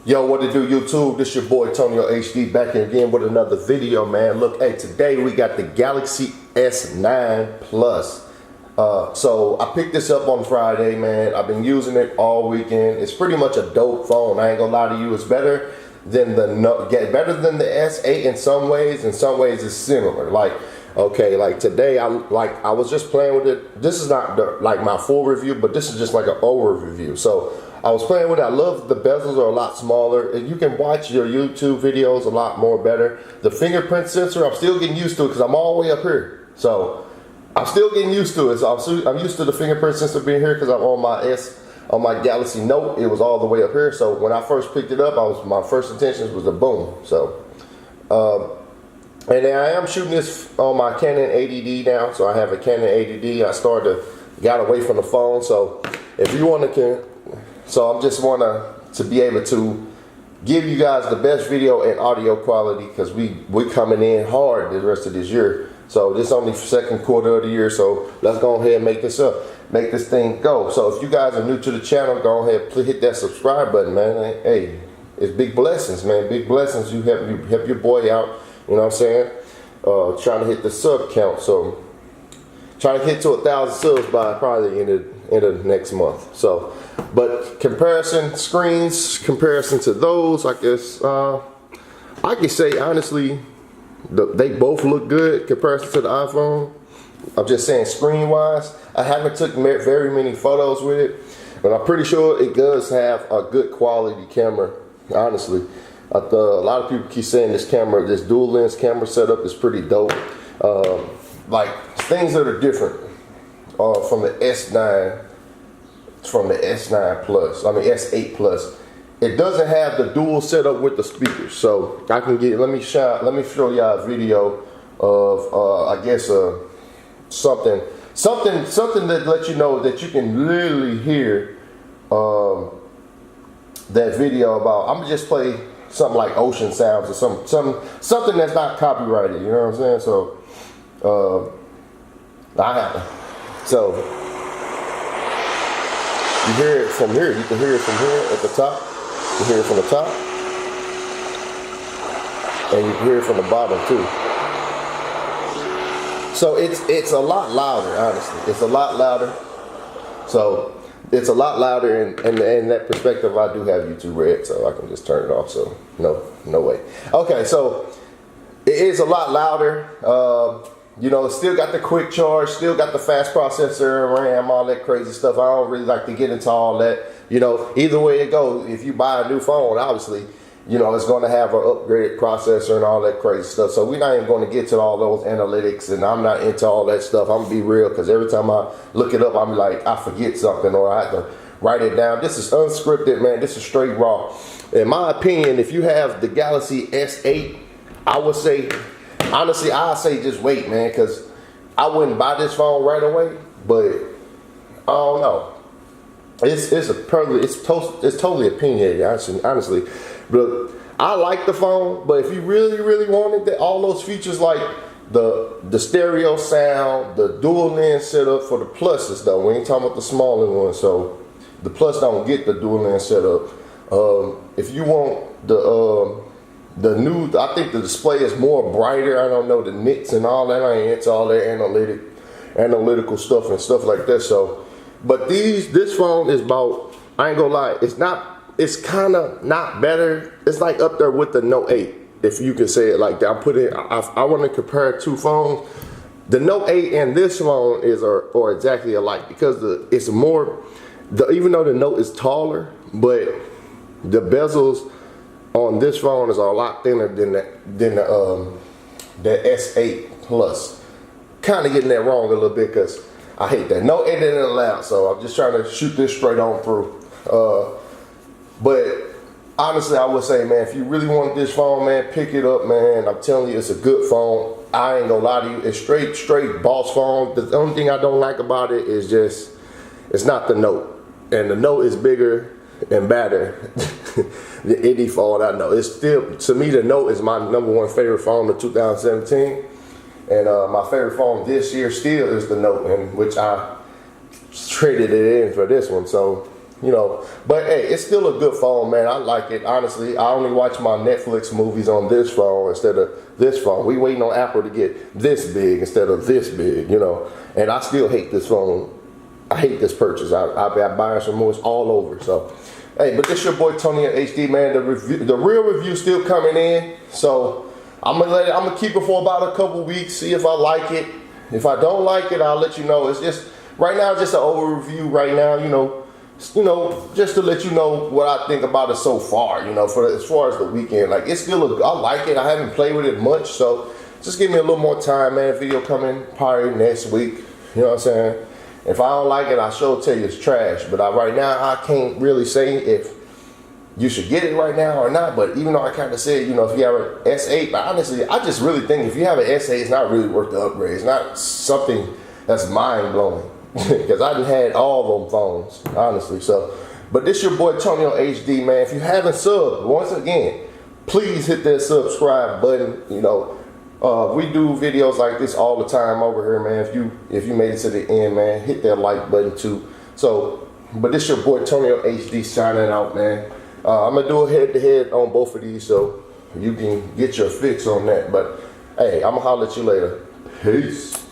Yo, what to do, YouTube? This your boy Tonio HD back again with another video, man. Look, hey, today we got the Galaxy S9 Plus. So I picked this up on Friday, man. I've been using it all weekend. It's pretty much a dope phone. I ain't gonna lie to you. It's better than the the S8 in some ways. In some ways, it's similar. Like, okay, like today, I was just playing with it. This is not like my full review, but this is just like an overview. So I was playing with it. I love the bezels are a lot smaller, and you can watch your YouTube videos a lot more better. The fingerprint sensor, I'm still getting used to it because I'm all the way up here. So I'm still getting used to it. So I'm used to the fingerprint sensor being here because I'm on my Galaxy Note. It was all the way up here. So when I first picked it up, my first intentions was a boom. So and then I am shooting this on my Canon 80D now. So I have a Canon 80D. I got away from the phone. So if you want to. So I just want to be able to give you guys the best video and audio quality because we coming in hard the rest of this year. So this is only second quarter of the year, so let's go ahead and make this thing go. So if you guys are new to the channel, go ahead, please hit that subscribe button, man. Hey, it's big blessings, man. Big blessings. You help your boy out. You know what I'm saying? Trying to hit the sub count. So trying to get to 1,000 subs by probably the end of next month. So, but comparison to those, I guess I can say honestly, they both look good comparison to the iPhone. I'm just saying screen wise. I haven't took very many photos with it, but I'm pretty sure it does have a good quality camera. Honestly, a lot of people keep saying this dual lens camera setup is pretty dope. Like things that are different from the S9. From the S9 Plus, I mean S8 Plus, it doesn't have the dual setup with the speakers. So I can get. Let me show y'all a video of I guess something that lets you know that you can literally hear that video about. I'm gonna just play something like ocean sounds or something that's not copyrighted. You know what I'm saying? So you hear it from here. You can hear it from here at the top. You hear it from the top. And you can hear it from the bottom too. So it's a lot louder, honestly. It's a lot louder. So it's a lot louder, and in that perspective, I do have YouTube Red, so I can just turn it off. So no way. Okay, so it is a lot louder. You know, still got the quick charge, still got the fast processor, RAM, all that crazy stuff. I don't really like to get into all that. You know, either way it goes, if you buy a new phone, obviously, you know, it's going to have an upgraded processor and all that crazy stuff. So we're not even going to get to all those analytics, and I'm not into all that stuff. I'm going to be real, because every time I look it up, I'm like, I forget something, or I have to write it down. This is unscripted, man. This is straight raw. In my opinion, if you have the Galaxy S8, I would say, honestly, I'd say just wait, man, because I wouldn't buy this phone right away, but I don't know. It's totally opinionated, honestly. But I like the phone, but if you really wanted all those features like the stereo sound, the dual lens setup for the Pluses though, we ain't talking about the smaller one, so the Plus don't get the dual lens setup. If you want the new, I think the display is more brighter. I don't know the nits and all that. I ain't into all that analytical stuff and stuff like that. So, but this phone is about, I ain't gonna lie, it's kind of not better. It's like up there with the Note 8, if you can say it like that. I want to compare two phones. The Note 8 and this phone are exactly alike, because it's more, even though the Note is taller, but the bezels on this phone is a lot thinner than the S8 Plus. Kind of getting that wrong a little bit, because I hate that. No editing allowed, so I'm just trying to shoot this straight on through. But honestly, I would say, man, if you really want this phone, man, pick it up, man. I'm telling you, it's a good phone. I ain't gonna lie to you. It's straight boss phone. The only thing I don't like about it is just, it's not the Note. And the Note is bigger and better than any phone I know. It's still, to me, the Note is my #1 favorite phone of 2017. And my favorite phone this year still is the Note, in which I traded it in for this one. So you know. But hey, it's still a good phone, man. I like it. Honestly, I only watch my Netflix movies on this phone instead of this phone. We waiting on Apple to get this big instead of this big, you know. And I still hate this phone. I hate this purchase. I've been buying some more. It's all over. So, hey, but this your boy Tony HD, man. The real review still coming in. So I'm gonna keep it for about a couple weeks. See if I like it. If I don't like it, I'll let you know. It's just right now, just an overview. Right now, you know, just to let you know what I think about it so far. You know, as far as the weekend, like it's still I like it. I haven't played with it much, so just give me a little more time, man. Video coming probably next week. You know what I'm saying? If I don't like it, I sure tell you it's trash. But right now, I can't really say if you should get it right now or not. But even though I kind of said, you know, if you have an S8, but honestly, I just really think if you have an S8, it's not really worth the upgrade. It's not something that's mind-blowing. Because I done had all them phones, honestly. So, but this your boy Tony HD, man. If you haven't subbed, once again, please hit that subscribe button. You know, we do videos like this all the time over here, man. If you made it to the end, man, hit that like button too. So, but this your boy Tony HD signing out, man. I'm gonna do a head-to-head on both of these, so you can get your fix on that. But hey, I'm gonna holler at you later. Peace.